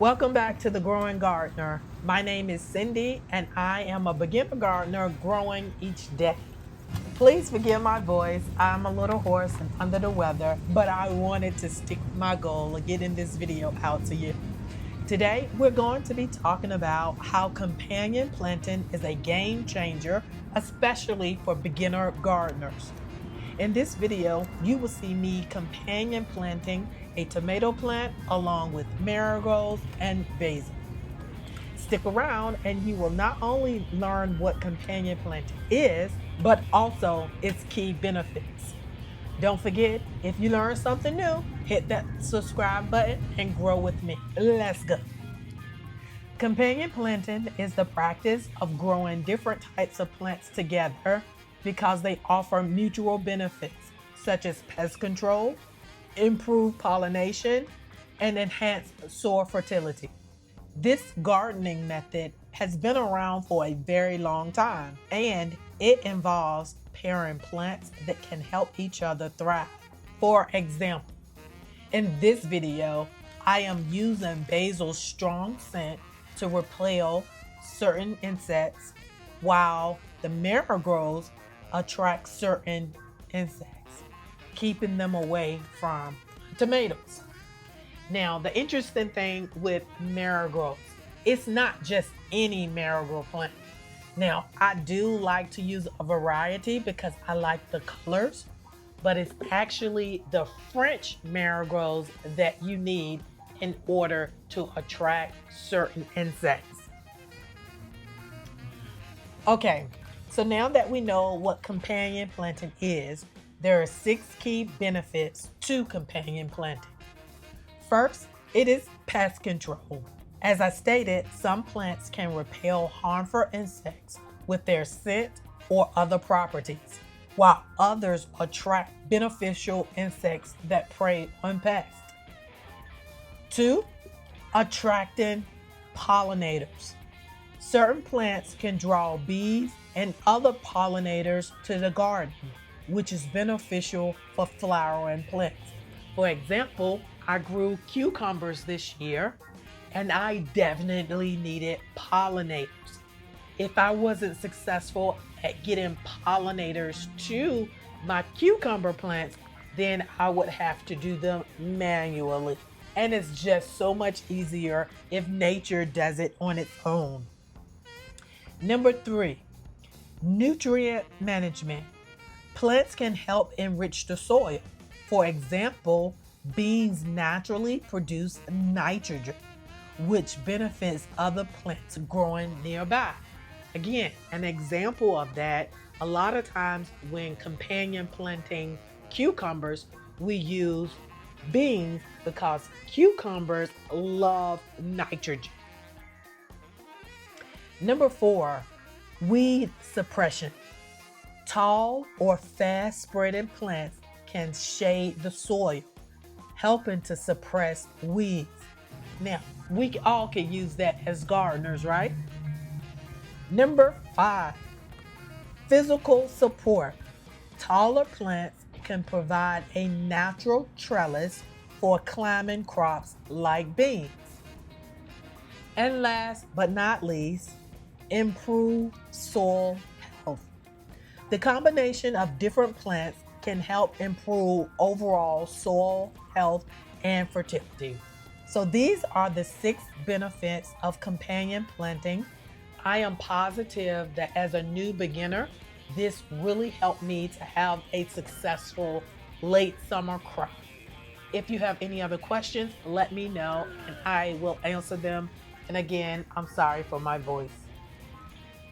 Welcome back to The Growing Gardener. My name is Cindy and I am a beginner gardener growing each day. Please forgive my voice. I'm a little hoarse and under the weather, but I wanted to stick with my goal of getting this video out to you. Today, we're going to be talking about how companion planting is a game changer, especially for beginner gardeners. In this video, you will see me companion planting a tomato plant along with marigolds and basil. Stick around and you will not only learn what companion planting is, but also its key benefits. Don't forget, if you learn something new, hit that subscribe button and grow with me. Let's go. Companion planting is the practice of growing different types of plants together because they offer mutual benefits such as pest control, improved pollination, and enhanced soil fertility. This gardening method has been around for a very long time, and it involves pairing plants that can help each other thrive. For example, in this video, I am using basil's strong scent to repel certain insects, while the marigolds attract certain insects, keeping them away from tomatoes. Now, the interesting thing with marigolds, it's not just any marigold plant. Now, I do like to use a variety because I like the colors, but it's actually the French marigolds that you need in order to attract certain insects. Okay, so now that we know what companion planting is, there are 6 key benefits to companion planting. First, it is pest control. As I stated, some plants can repel harmful insects with their scent or other properties, while others attract beneficial insects that prey on pests. 2, attracting pollinators. Certain plants can draw bees and other pollinators to the garden, which is beneficial for flowering plants. For example, I grew cucumbers this year and I definitely needed pollinators. If I wasn't successful at getting pollinators to my cucumber plants, then I would have to do them manually. And it's just so much easier if nature does it on its own. Number 3, nutrient management. Plants can help enrich the soil. For example, beans naturally produce nitrogen, which benefits other plants growing nearby. Again, an example of that, a lot of times when companion planting cucumbers, we use beans because cucumbers love nitrogen. Number 4, weed suppression. Tall or fast spreading plants can shade the soil, helping to suppress weeds. Now, we all can use that as gardeners, right? Number 5, physical support. Taller plants can provide a natural trellis for climbing crops like beans. And last but not least, improve soil health. The combination of different plants can help improve overall soil health and fertility. So these are the 6 benefits of companion planting. I am positive that as a new beginner, this really helped me to have a successful late summer crop. If you have any other questions, let me know and I will answer them. And again, I'm sorry for my voice.